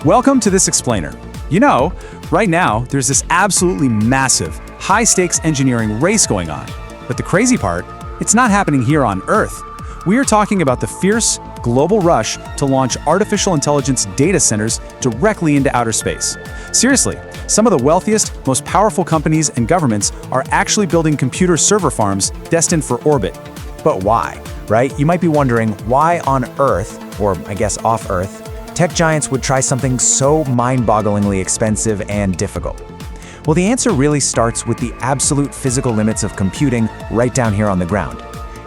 Welcome to this explainer. You know, right now, there's this absolutely massive, high-stakes engineering race going on. But the crazy part, it's not happening here on Earth. We are talking about the fierce, global rush to launch artificial intelligence data centers directly into outer space. Seriously, some of the wealthiest, most powerful companies and governments are actually building computer server farms destined for orbit. But why, right? You might be wondering why on Earth, or I guess off Earth, tech giants would try something so mind-bogglingly expensive and difficult. Well, the answer really starts with the absolute physical limits of computing right down here on the ground.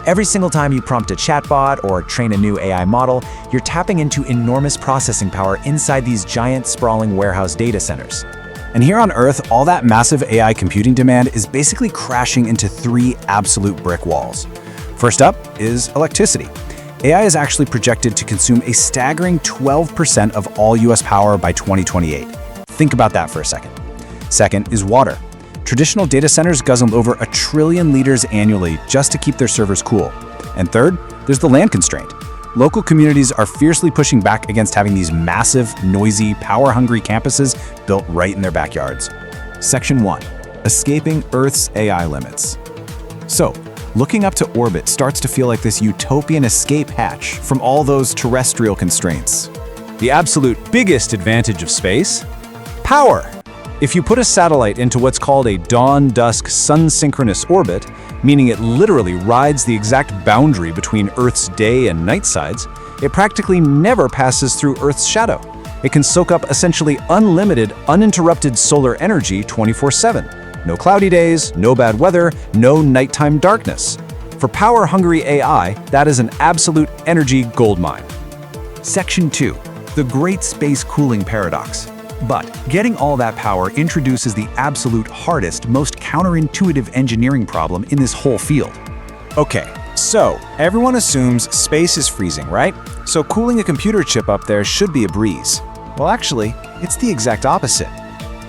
Every single time you prompt a chatbot or train a new AI model, you're tapping into enormous processing power inside these giant, sprawling warehouse data centers. And here on Earth, all that massive AI computing demand is basically crashing into three absolute brick walls. First up is electricity. AI is actually projected to consume a staggering 12% of all US power by 2028. Think about that for a second. Second is water. Traditional data centers guzzle over 1 trillion liters annually just to keep their servers cool. And third, there's the land constraint. Local communities are fiercely pushing back against having these massive, noisy, power-hungry campuses built right in their backyards. Section 1. Escaping Earth's AI limits. So, looking up to orbit starts to feel like this utopian escape hatch from all those terrestrial constraints. The absolute biggest advantage of space? Power. If you put a satellite into what's called a dawn-dusk sun-synchronous orbit, meaning it literally rides the exact boundary between Earth's day and night sides, it practically never passes through Earth's shadow. It can soak up essentially unlimited, uninterrupted solar energy 24/7. No cloudy days, no bad weather, no nighttime darkness. For power-hungry AI, that is an absolute energy goldmine. Section 2. The Great Space Cooling Paradox. But getting all that power introduces the absolute hardest, most counterintuitive engineering problem in this whole field. Okay, so everyone assumes space is freezing, right? So cooling a computer chip up there should be a breeze. Well, actually, it's the exact opposite.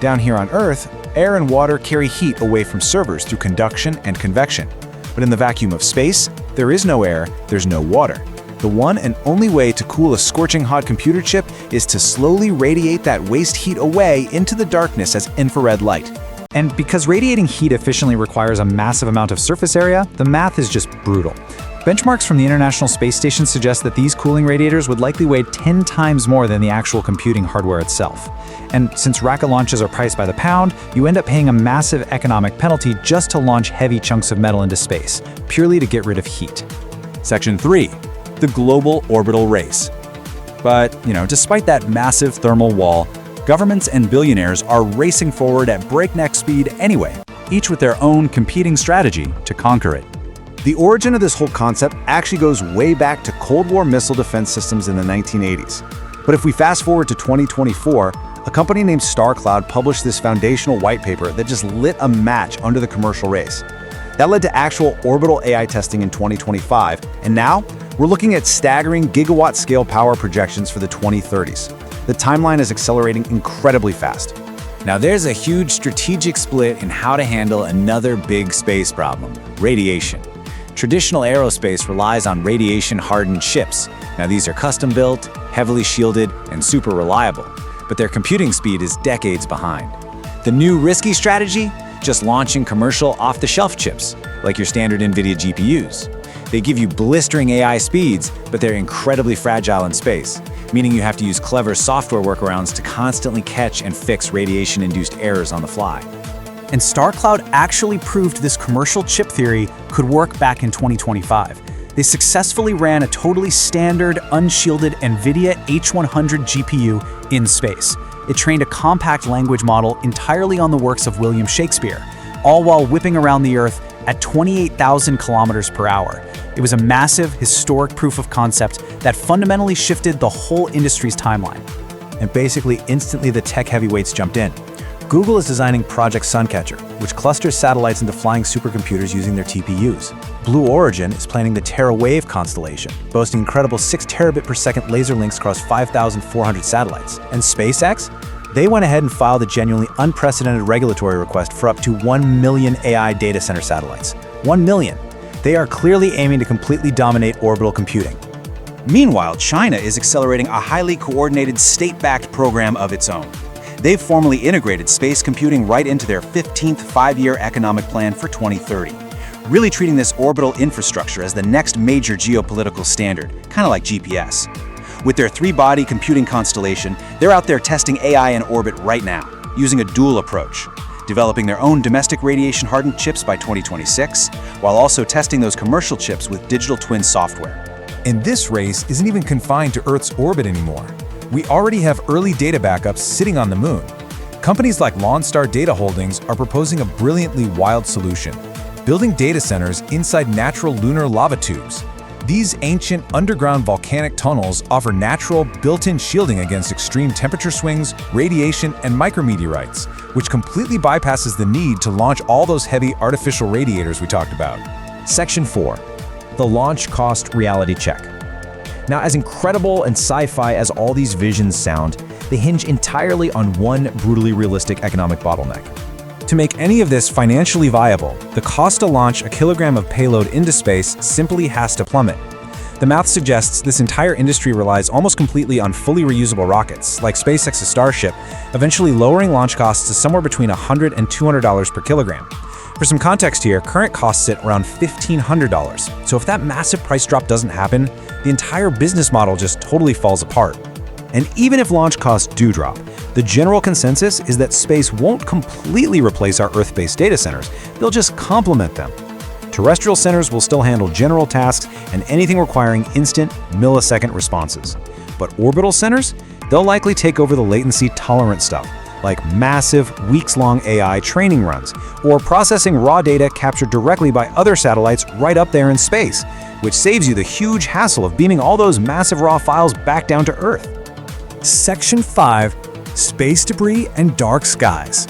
Down here on Earth, air and water carry heat away from servers through conduction and convection. But in the vacuum of space, there is no air, there's no water. The one and only way to cool a scorching hot computer chip is to slowly radiate that waste heat away into the darkness as infrared light. And because radiating heat efficiently requires a massive amount of surface area, the math is just brutal. Benchmarks from the International Space Station suggest that these cooling radiators would likely weigh 10 times more than the actual computing hardware itself. And since rocket launches are priced by the pound, you end up paying a massive economic penalty just to launch heavy chunks of metal into space, purely to get rid of heat. Section 3. The global orbital race. But, despite that massive thermal wall, governments and billionaires are racing forward at breakneck speed anyway, each with their own competing strategy to conquer it. The origin of this whole concept actually goes way back to Cold War missile defense systems in the 1980s. But if we fast forward to 2024, a company named Cloud published this foundational white paper that just lit a match under the commercial race. That led to actual orbital AI testing in 2025, and now we're looking at staggering gigawatt-scale power projections for the 2030s. The timeline is accelerating incredibly fast. Now there's a huge strategic split in how to handle another big space problem: radiation. Traditional aerospace relies on radiation-hardened ships. Now these are custom-built, heavily shielded, and super reliable, but their computing speed is decades behind. The new risky strategy? Just launching commercial off-the-shelf chips, like your standard NVIDIA GPUs. They give you blistering AI speeds, but they're incredibly fragile in space, meaning you have to use clever software workarounds to constantly catch and fix radiation-induced errors on the fly. And Cloud actually proved this commercial chip theory could work back in 2025. They successfully ran a totally standard, unshielded NVIDIA H100 GPU in space. It trained a compact language model entirely on the works of William Shakespeare, all while whipping around the Earth at 28,000 kilometers per hour. It was a massive, historic proof of concept that fundamentally shifted the whole industry's timeline. And basically instantly the tech heavyweights jumped in. Google is designing Project Suncatcher, which clusters satellites into flying supercomputers using their TPUs. Blue Origin is planning the TerraWave constellation, boasting incredible 6 terabit per second laser links across 5,400 satellites. And SpaceX? They went ahead and filed a genuinely unprecedented regulatory request for up to 1 million AI data center satellites. 1 million. They are clearly aiming to completely dominate orbital computing. Meanwhile, China is accelerating a highly coordinated state-backed program of its own. They've formally integrated space computing right into their 15th five-year economic plan for 2030, really treating this orbital infrastructure as the next major geopolitical standard, kind of like GPS. With their three-body computing constellation, they're out there testing AI in orbit right now, using a dual approach, developing their own domestic radiation-hardened chips by 2026, while also testing those commercial chips with digital twin software. And this race isn't even confined to Earth's orbit anymore. We already have early data backups sitting on the moon. Companies like Lone Star Data Holdings are proposing a brilliantly wild solution, building data centers inside natural lunar lava tubes. These ancient underground volcanic tunnels offer natural, built-in shielding against extreme temperature swings, radiation, and micrometeorites, which completely bypasses the need to launch all those heavy artificial radiators we talked about. Section 4. The Launch Cost Reality Check. Now, as incredible and sci-fi as all these visions sound, they hinge entirely on one brutally realistic economic bottleneck. To make any of this financially viable, the cost to launch a kilogram of payload into space simply has to plummet. The math suggests this entire industry relies almost completely on fully reusable rockets, like SpaceX's Starship, eventually lowering launch costs to somewhere between $100 and $200 per kilogram. For some context here, current costs sit around $1,500. So if that massive price drop doesn't happen, the entire business model just totally falls apart. And even if launch costs do drop, the general consensus is that space won't completely replace our Earth-based data centers, they'll just complement them. Terrestrial centers will still handle general tasks and anything requiring instant, millisecond responses. But orbital centers, they'll likely take over the latency-tolerant stuff, like massive, weeks-long AI training runs, or processing raw data captured directly by other satellites right up there in space, which saves you the huge hassle of beaming all those massive raw files back down to Earth. Section 5. Space debris and dark skies.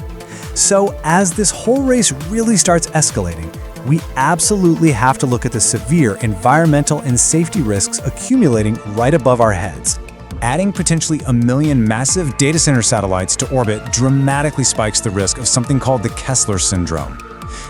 So as this whole race really starts escalating, we absolutely have to look at the severe environmental and safety risks accumulating right above our heads. Adding potentially 1 million massive data center satellites to orbit dramatically spikes the risk of something called the Kessler syndrome.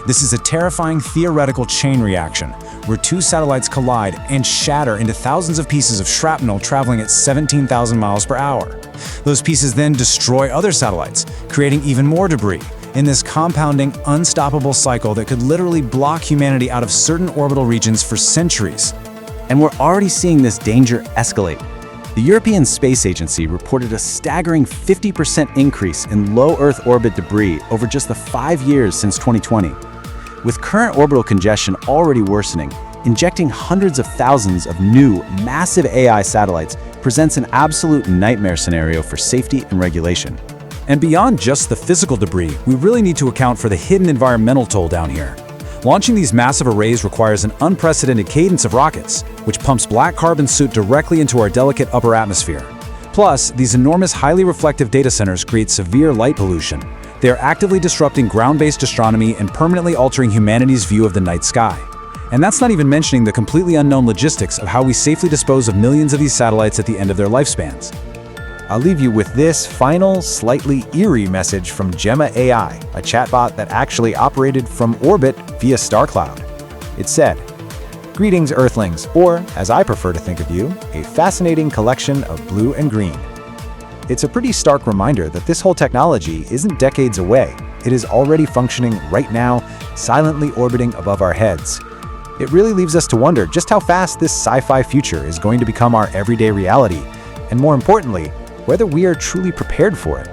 This is a terrifying theoretical chain reaction, where two satellites collide and shatter into thousands of pieces of shrapnel traveling at 17,000 miles per hour. Those pieces then destroy other satellites, creating even more debris, in this compounding, unstoppable cycle that could literally block humanity out of certain orbital regions for centuries. And we're already seeing this danger escalate. The European Space Agency reported a staggering 50% increase in low Earth orbit debris over just the 5 years since 2020. With current orbital congestion already worsening, injecting hundreds of thousands of new, massive AI satellites presents an absolute nightmare scenario for safety and regulation. And beyond just the physical debris, we really need to account for the hidden environmental toll down here. Launching these massive arrays requires an unprecedented cadence of rockets, which pumps black carbon soot directly into our delicate upper atmosphere. Plus, these enormous highly reflective data centers create severe light pollution. They are actively disrupting ground-based astronomy and permanently altering humanity's view of the night sky. And that's not even mentioning the completely unknown logistics of how we safely dispose of millions of these satellites at the end of their lifespans. I'll leave you with this final, slightly eerie message from Gemini AI, a chatbot that actually operated from orbit via StarCloud. It said, "Greetings, Earthlings," or, as I prefer to think of you, a fascinating collection of blue and green. It's a pretty stark reminder that this whole technology isn't decades away. It is already functioning right now, silently orbiting above our heads. It really leaves us to wonder just how fast this sci-fi future is going to become our everyday reality, and more importantly, whether we are truly prepared for it.